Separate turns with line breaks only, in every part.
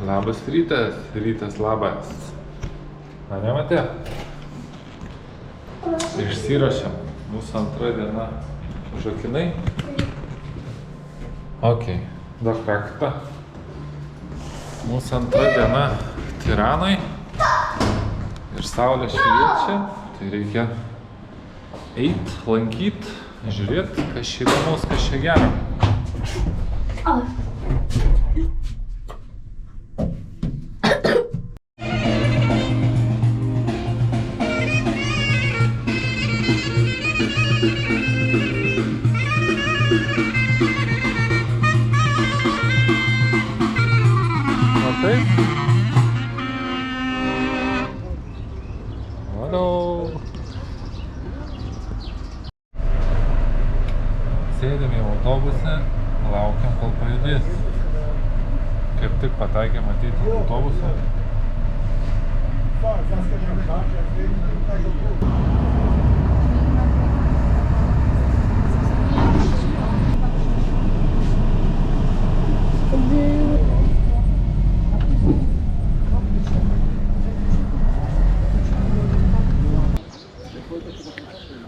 Labas rytas, rytas labas. Mane matė? Išsiruošiam. Mūsų antra diena. Žakinai? Ok, dar raktą. Mūsų antra diena Tiranoj. Ir saulė šviečia. Tai reikia eit, lankyt, žiūrėt, kas čia įdomaus, kas čia gero. Matai? Halo. Sėdėm į autobusą, laukiam, kol pajudės. Kaip tik pataikė matyti autobusą.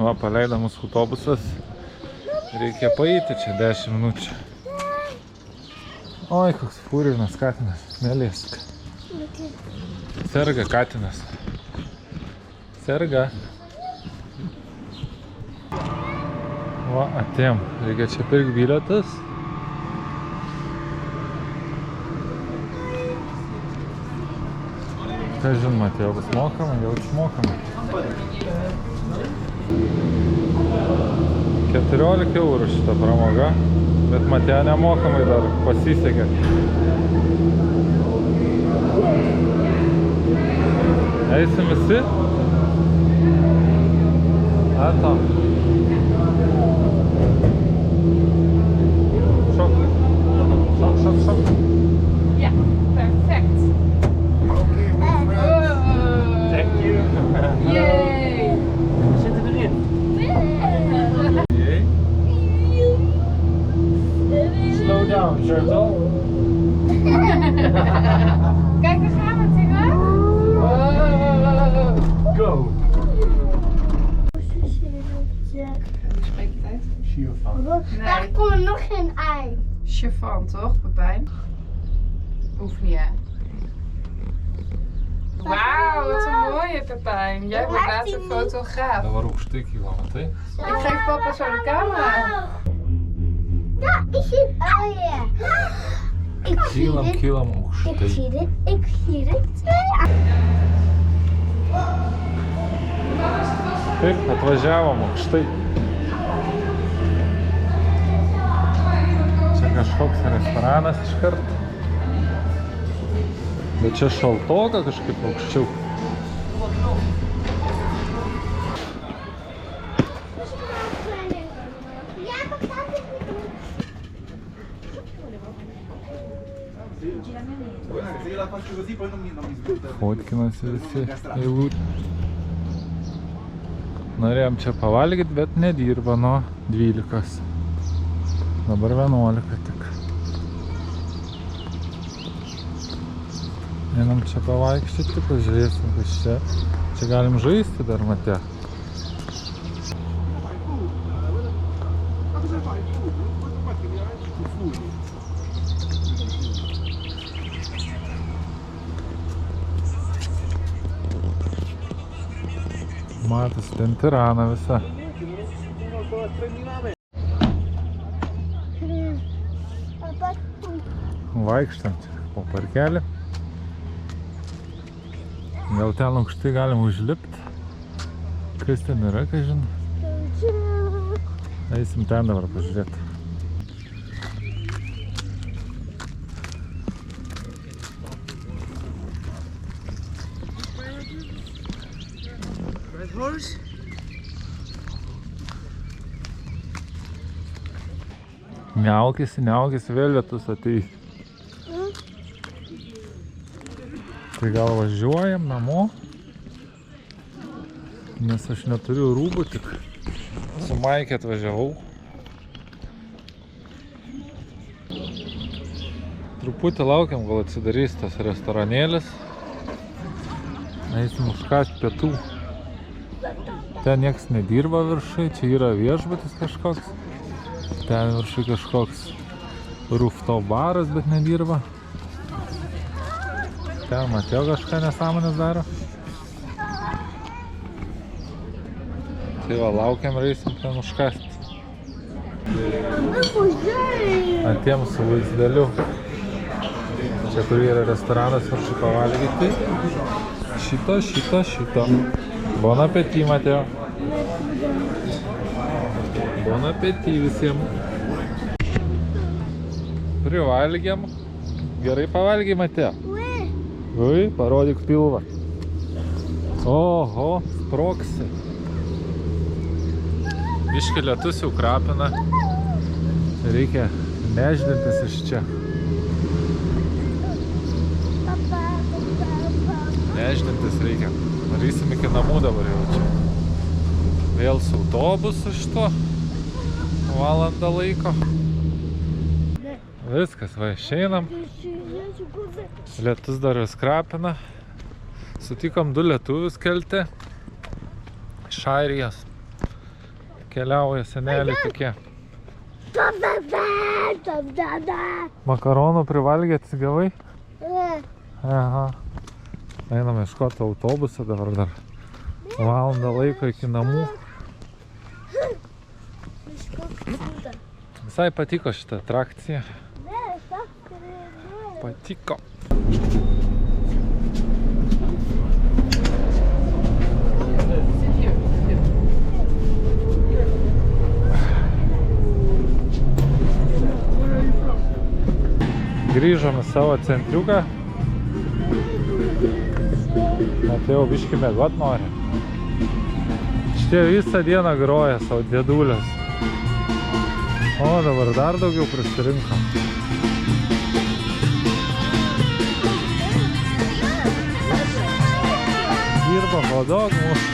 Va, paleido mūsų autobusas. Reikia paeiti čia 10 minučių. Oi, koks fūrinas katinas, melėsk. Serga katinas. Serga. Va, atėjom. Reikia čia pirkti bilietus. Ką žin, Matėjo, bus mokama, jaučiu mokama. 14 eurų šitą pramoga, bet Matėjo nemokamai dar pasisekė. Eisim visi? Ato. Šok. Šok, šok, šok.
Ja, perfect.
Thank you.
Yay!
Zitten erin. Slow down, Turtle.
Kijk, daar gaan we, Tina.
Go.
Spreek je het uit?
Chiffon.
Daar komt nog geen ei.
Chiffon, toch, Pepijn? Hoeft niet, hè? Wauw, wat een mooie, Pepijn. Jij wordt later fotograaf.
Dabar aukštai kyla, matai?
Ik geef papa zo de camera.
Daar is een ei. Ik zie
Kylam,
dit.
kylam
Ik
aukštai.
zie dit. Ik zie dit.
Taip, atvažiavom aukštai. Čia kažkoks restoranas iškart. Bet čia šaltoka kažkaip aukščiau.
Ja, wat gaat dit niet doen?
Se io la faccio così poi non mi sbutta.
Fotkinasi visi eilutė. Norėjom čia pavalgyti, bet nedirba nuo 12. Dabar 11 tik. Einam čia pavaikščioti, pažiūrėsim, kas čia. Čia galim žaisti dar, Matė. Matas, ten Tirana visa. Vaikštam čia po parkelį. Gal ten aukštai galim užlipti. Kas ten yra, ką žinau. Eisim ten dabar pažiūrėti. Niaukėsi, vėl lietus ateis. Tai gal važiuojam namo, nes aš neturiu rūbų, tik su Maike atvažiavau. Truputį laukiam, gal atsidarys tas restoranėlis. Eisim užkąst pietų. Ten nieks nedirba viršai, čia yra viešbutis kažkoks. Ten viršai kažkoks rooftop baras, bet nedirba. Ten Mateo kažką nesąmonės daro. Tai va, laukiam ir eisim ten užkąst. Atėjom su vaizdeliu. Čia kur yra restoranas viršai pavalgyti. Šito. Bon appétit, Mateo. Bon appétit visiems. Privalgėm. Gerai pavalgė, Mateo? Ui, parodyk pilvą. Oho, sprogsi. Biškį lietus jau krapina. Reikia neždintis iš čia. Neždintis reikia. Varysim iki namų dabar jau čia. Vėl su autobusu šito. Valandą laiko. Viskas, va, išeinam. Lietus dar vis krapina. Sutikom 2 lietuvius kelte. Iš Airijos. Keliauja seneliai tokie. Makaronų privalgė, atsigavai? Aha. Einam ieškoti autobusą, dabar dar valandą laiko iki namų. Visai patiko šitą atrakciją. Patiko. Grįžom į savo centriuką. Matėjau, biškį mėgot nori. Šitie visą dieną groja savo dėdulės. O, dabar dar daugiau prisirinko. Dirba hodog mūsų.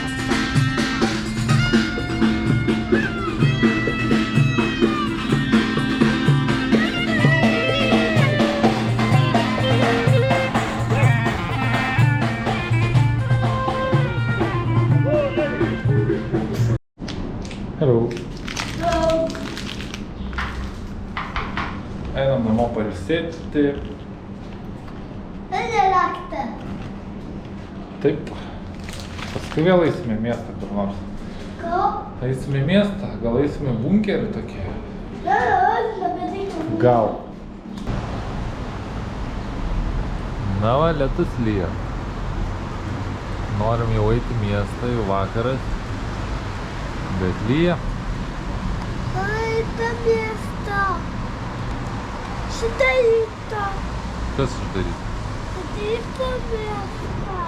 Hello. Einam namo pailsėti. Taip. Paskui vėl eisime į miestą kur nors. Eisime į miestą, gal eisime į bunkerį tokį. Gal. Na va, lietus lyja. Norim jau eiti į miestą, jau vakaras. Bet lyja.
Ai, ta miestą. Uždaryta.
Kas uždaryta?
Uždaryta miestą.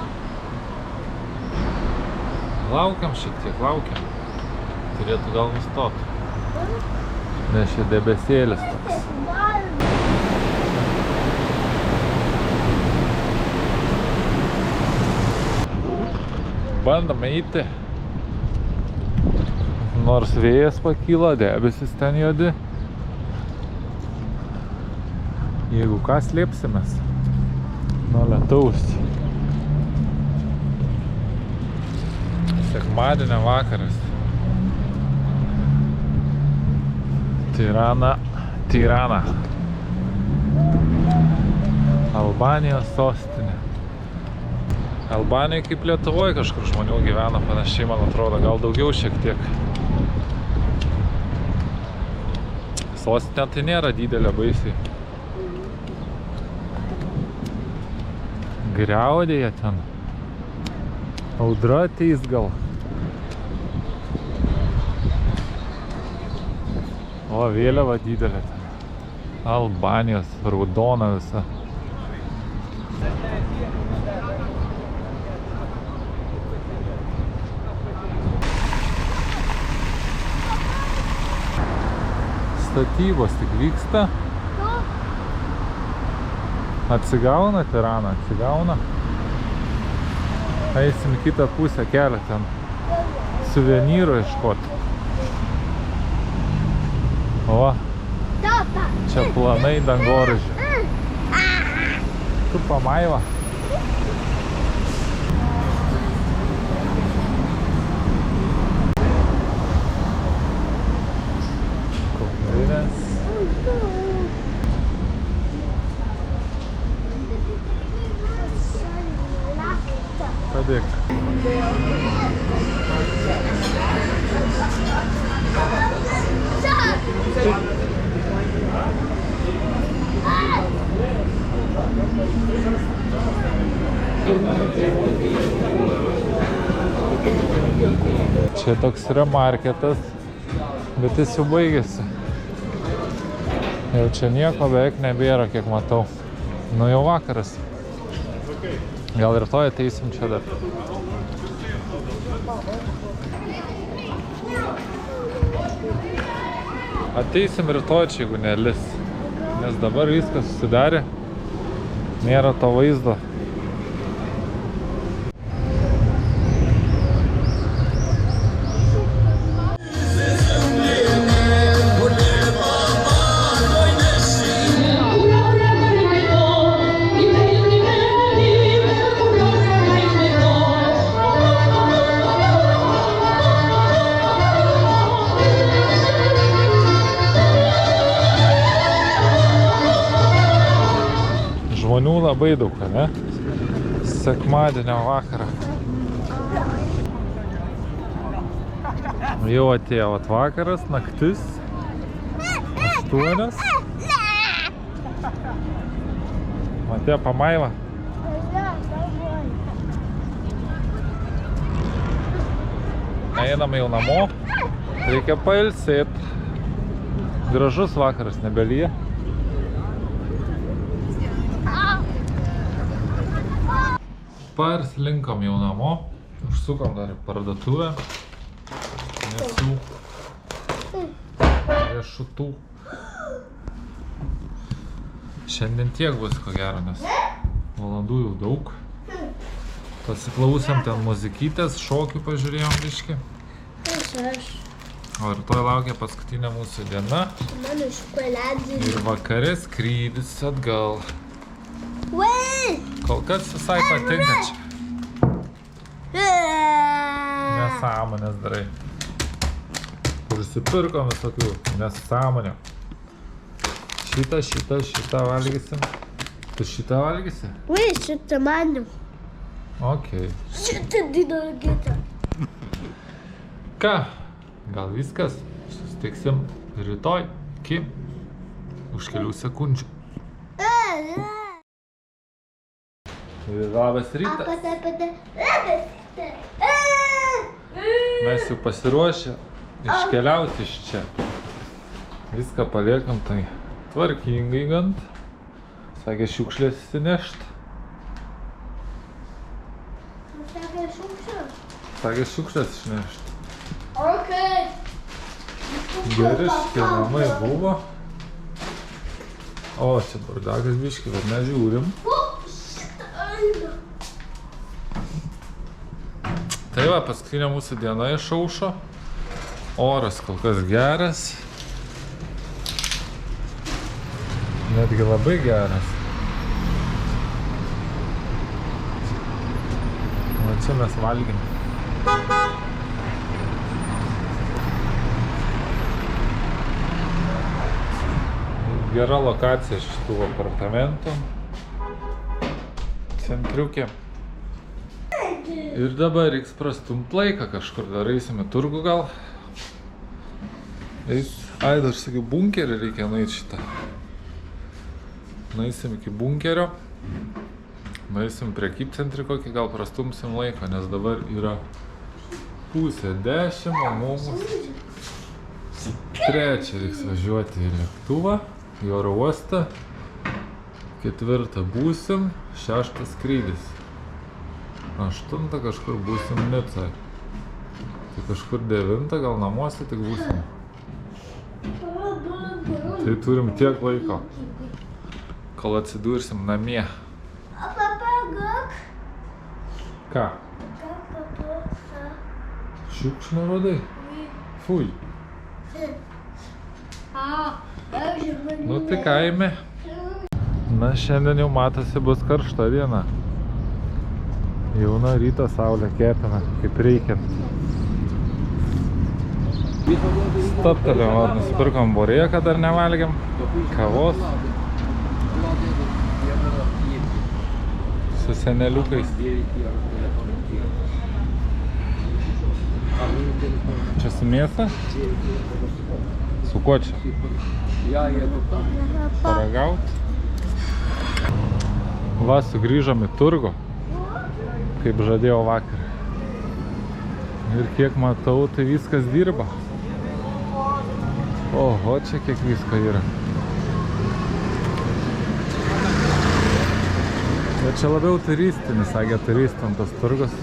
Laukiam šiek tiek, laukiam. Turėtų gal nustot. Nes čia debesėlis toks. Bandom eiti. Nors vėjas pakyla, debesis ten juodi. Jeigu ką, slėpsimės nuo lietaus. Sekmadienio vakaras. Tirana. Albanijos sostinė. Albanija kaip Lietuvoje kažkur žmonių gyvena panašiai, man atrodo, gal daugiau šiek tiek. Sostinė tai nėra didelė baisiai. Griaudėja ten. Audra ateis gal. O, vėliava didelė ten. Albanijos, raudona visa. Statybos tik vyksta. Atsigauna Tirana, atsigauna. Eisim į kitą pusę kelio ten suvenyrų ieškoti. O, čia planai dangoraižių. Tu pamaiva. Kaukinės. Padėk. Čia toks yra marketas, bet jis jau baigėsi. Jau čia nieko beveik nebėra, kiek matau. Nu jau vakaras. Gal rytoj ateisim čia dar. Ateisim rytoj čia, jeigu nelis. Nes dabar viskas susidarė. Nėra to vaizdo. Žmonių labai daug, ne? Sekmadienio vakarą. Jau atėjo vakaras, naktis. 8. Matė pamaiva. Einam jau namo. Reikia pailsėt. Gražus vakaras, nebelyja. Parslinkom jau namo, užsukom dar į parduotuvę, mėsų, riešutų. Šiandien tiek bus ko gero, nes valandų jau daug. Pasiklausėm ten muzikytės, šokių pažiūrėjom biškį. O rytoj laukia paskutinė mūsų diena. Ir vakare skrydis atgal. Kol kas visai patinka čia. Nesąmonės darai. Prisipirkom visokių nesąmonių. Šitą valgysim. Tu šitą valgysi?
Šitą maniu.
Okei.
Šitą didelį gitą.
Ką? Gal viskas? Susitiksim rytoj iki už kelių sekundžių. Labas rytas. Mes jau pasiruošę iškeliauti iš čia. Viską paliekam tai tvarkingai gan. Sakė šiukšlės įsinešt. Sakė šiukšlės išnešt. Geriški namai buvo. O, čia bardakas biški, bet nežiūrim. Tai va, paskutinė mūsų diena išaušo. Oras kol kas geras. Netgi labai geras. O čia mes valgėm. Gera lokacija šitų apartamentų. Centriukė. Ir dabar reiks prastumt laiką kažkur, dar eisim į turgų gal. Ai, dar sakiau, bunkerį reikia nueiti šitą. Nueisim iki bunkerio. Nueisim prekybcentrį kokį, gal prastumsim laiką, nes dabar yra 9:30, o mums 3 reiks važiuoti į lėktuvą, į oro uostą. 4 būsim, 6 skrydis. 8 kažkur būsim Nicoj. Tai kažkur 9 gal namuose tik būsim. Tai turim tiek laiko, kol atsidursim namie. Ką? Šiukšlių radai? Fui. Nu tai kaime. Na, šiandien jau matosi bus karšta diena. Jau nuo ryto saulė kepina, kaip reikiant. Staptelėm, nusipirkom borėką, dar nevalgiam. Kavos. Su seneliukais. Čia su mėsa? Su kuo čia? Paragaut. Va, sugrįžom į turgų, kaip žadėjau vakar. Ir kiek matau, tai viskas dirba. Oho, čia kiek visko yra. Bet čia labiau turistinis, sakė turistam tas turgus.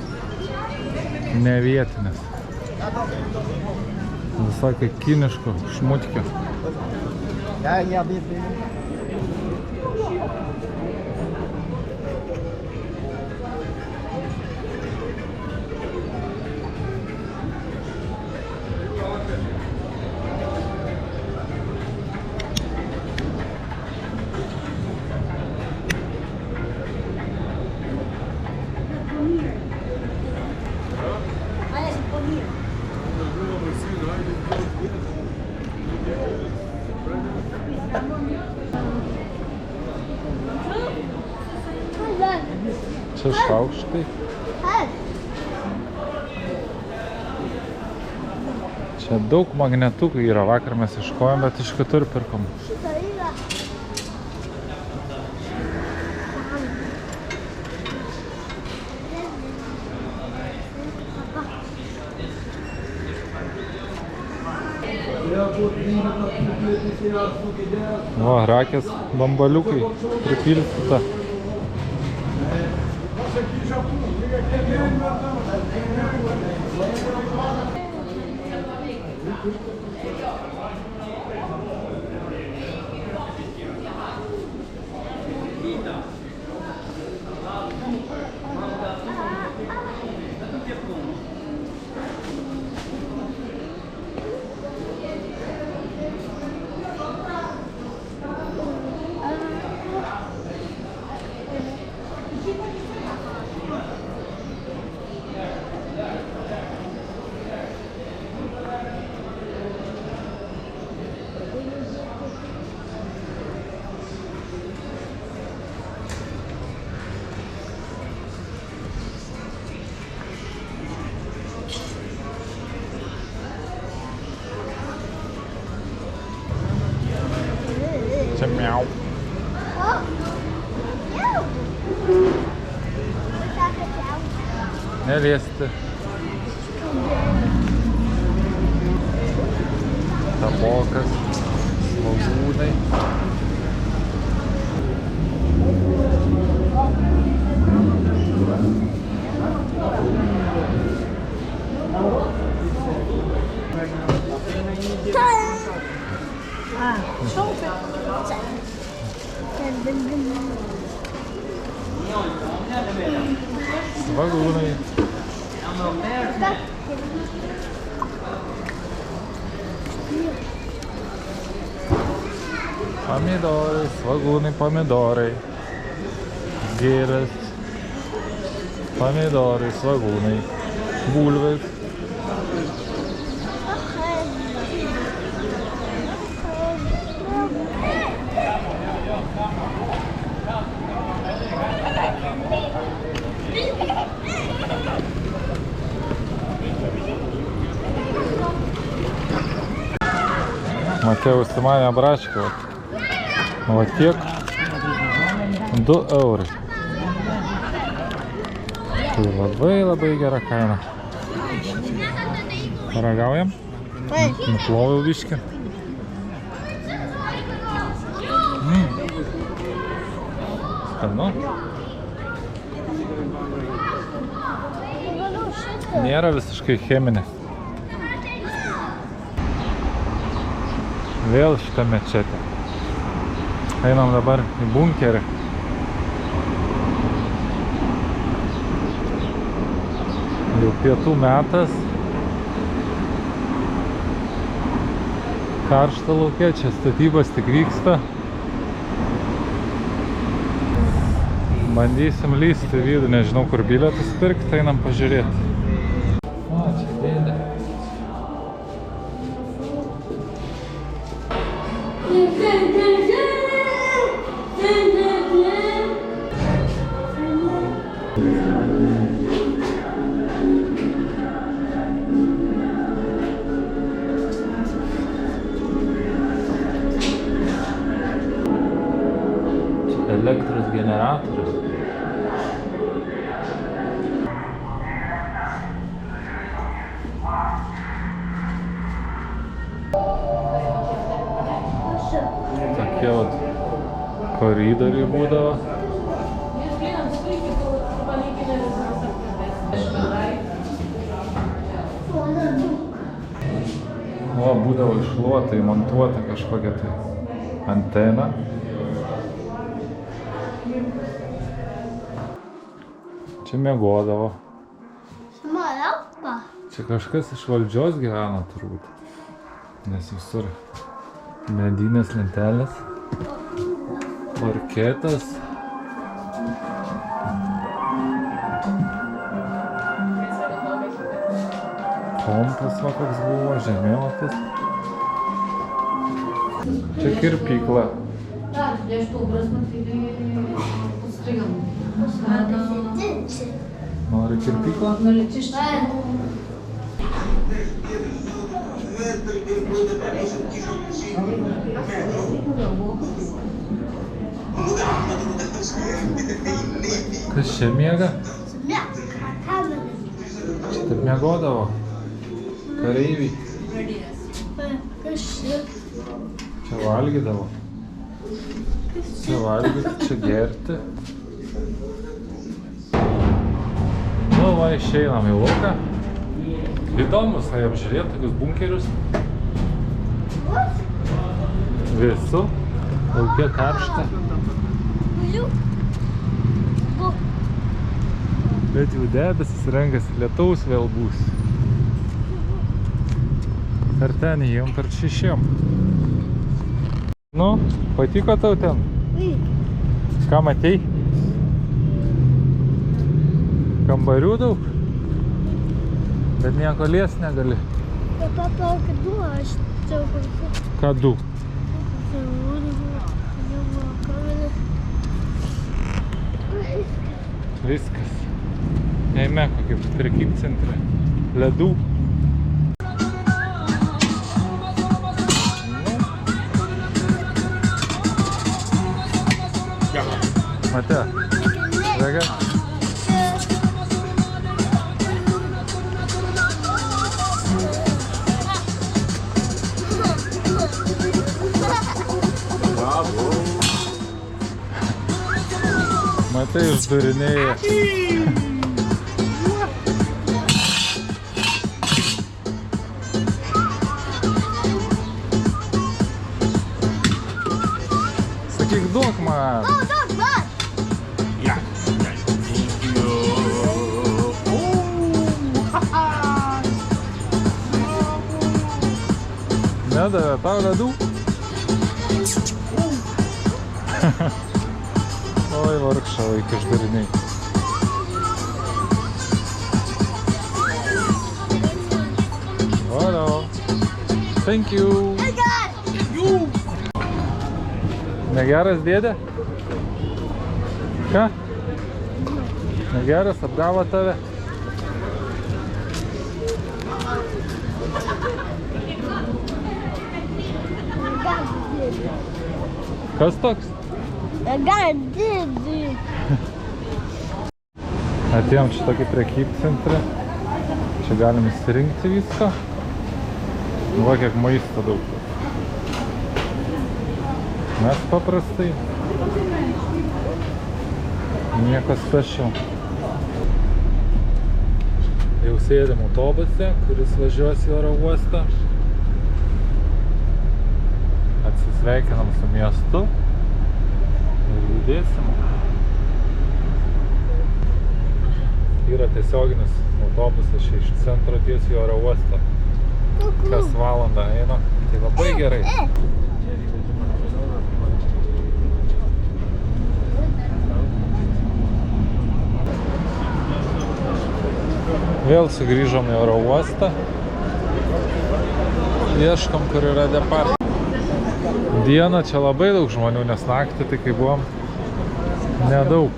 Ne vietinis. Visokio kiniško šmutkio. Čia šaukštai. Čia daug magnetukų yra, vakar mes iškojom, bet iš kitur pirkom. Va, rakės bambaliukai pripilstyta. Čia miau. Neliesti. Tabokas, svogūnai. Svogūnai. Pomidorai, svogūnai, pomidorai. Gėlės. Pomidorai, svogūnai. Bulvės. Matėjau užsimanę braškę. O tiek 2 eurai. Tai labai gera kaina. Paragaujam? Nuploviau biškį. Skanu. Nėra visiškai cheminės. Vėl šitą mečetę. Einam dabar į bunkerį. Jau pietų metas. Karšta lauke, čia statybos tik vyksta. Bandysim lysti į vidų, nežinau kur bilietus pirkti, einam pažiūrėti. O, čia dėdė. Elektros generatorius. Tokie vat koridoriai būdavo. O, būdavo išluota, įmontuota kažkokia tai antena. Čia miegodavo. Čia kažkas iš valdžios gyveno turbūt. Nes visur medinės lentelės. Parketas. Kompas va koks buvo, žemėlapis. Čia kirpykla. Nori kirpyklą? Kas čia miega? Čia taip miegodavo. Kareiviai. Čia valgydavo. Čia valgyti, čia gerti. Nu va, išeinam į lauką. Įdomus, tai apžiūrėti tokius bunkerius. Vėsu, lauke karšta. Bet jau debesis renkasi, lietaus vėl bus. Per ten įėjom, per šešiem. Nu, patiko tau ten? Ką matei? Kambarių daug? Bet nieko liest negali. Ką du? Viskas. Eime kokį prekybcentrą. Ledų. Mate, vega. Matai, išdurinėja. Sakyk, duok man. Nedavė tau ledų? Oi, vargšą vaiką išdariniai. Hello. Thank you. Negeras dėdė? Ką? Negeras, apgavo tave? Kas toks? Atėjom čia tokį prekybcentrį. Čia galim įsirinkti viską. Va, kiek maisto daug. Mes paprastai. Nieko special. Jau sėdėm autobuse, kuris važiuos į oro uostą. Atsisveikinam su miestu ir judėsim. Yra tiesioginis autobusas iš centro tiesiai į oro uostą. Kas valandą eina, tai labai gerai. Vėl sugrįžom į oro uostą. Ieškom, kur yra depart. Dieną čia labai daug žmonių, nes naktį tai kai buvom nedaug.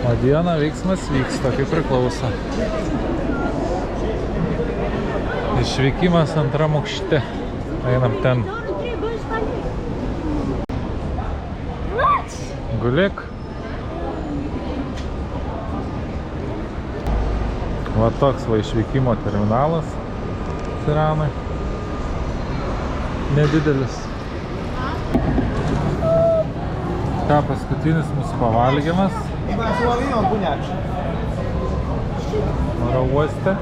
O dieną veiksmas vyksta, kaip priklauso. Išvykimas antram aukšte. Einam ten. Gulėk. Va toks va išvykimo terminalas Tiranai. Nedidelis. Ką paskutinis mūsų pavalgymas. Oro uoste.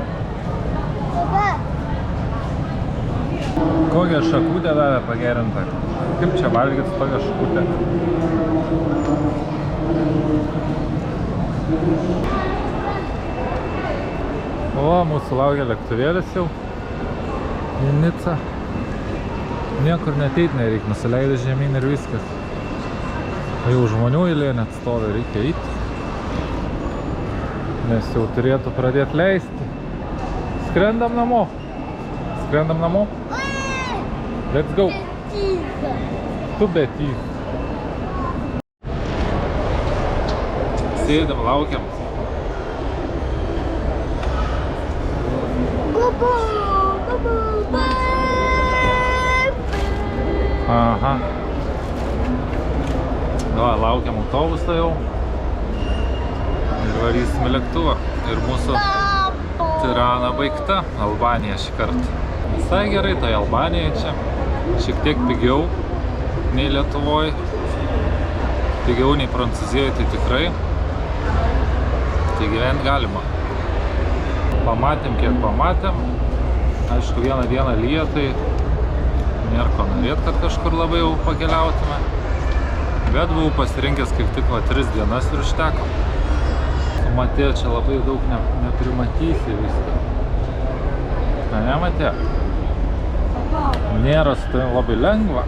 Kokią šakutę davė pagerintą. Kaip čia valgyt su tokią šakutę? O, mūsų laukia lėktuvėlis jau į Nicą. Niekur neteit nereik, nusileidai žemyn ir viskas. Jau žmonių eilė net stovi, reikia eiti. Nes jau turėtų pradėti leisti. Skrendam namo. Skrendam namo. Let's go. Tu betys. Sėdam, laukiam. Aha. Va, laukiam autobusą jau. Ir varysim į lėktuvą. Ir mūsų Tirana baigta. Albanija šį kartą. Visai gerai tai Albanija čia. Šiek tiek pigiau nei Lietuvoje. Pigiau nei Prancūzijoje, tai tikrai. Tai gyventi galima. Pamatėm, kiek pamatėm. Aišku, vieną dieną lyja, tai nėra ko norėt, kad kažkur labai jau pakeliautume. Bet buvau pasirinkęs kaip tik 3 dienas ir užteko. Matė, čia labai daug neprimatysi viską. Ne, Matė? Nėra su tavim labai lengva.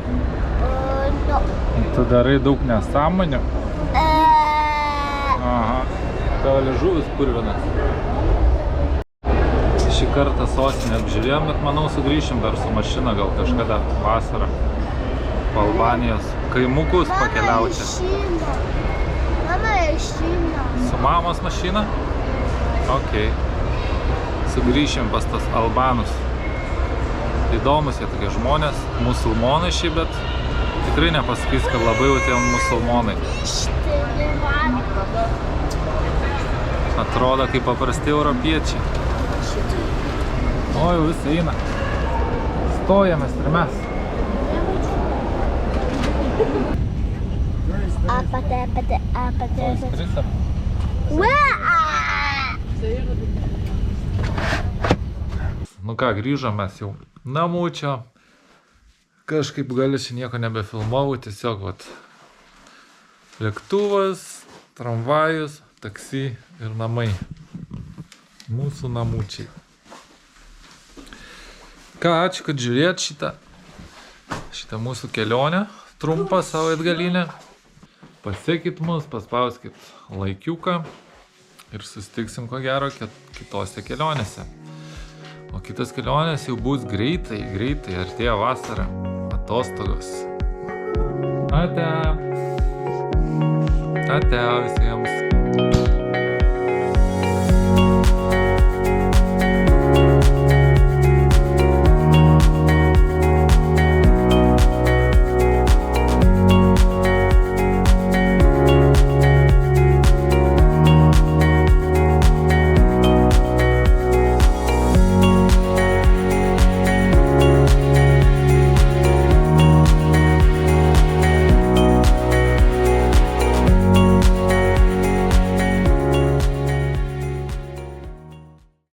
Tu darai daug nesąmonių. Aha. Tavo liežuvis purvinas. Šį kartą sostinę apžiūrėjom, bet manau sugrįšim dar su mašina gal kažkada vasarą po Albanijos kaimukus pakeliauti.
Mama mašina.
Su mamos mašina? Ok. Sugrįšim pas tas albanus. Įdomus jie tokie žmonės, musulmonai šį, bet tikrai nepasakys, kad labai jau tie musulmonai. Atrodo kaip paprasti europiečiai. O, jau visi eina. Stojamės ir mes.
Apate.
Skrisam. Nu ką, grįžom mes jau namučio. Kažkaip gali čia nieko nebefilmavau, tiesiog vat lėktuvas, tramvajus, taksi ir namai. Mūsų namučiai. Ką, ačiū, kad žiūrėt šitą mūsų kelionę, trumpą savaitgalinę. Pasekit mus, paspauskit laikiuką ir susitiksim ko gero kitose kelionėse. O kitas kelionės jau bus greitai, artėja vasara, atostogos. Ate visiems.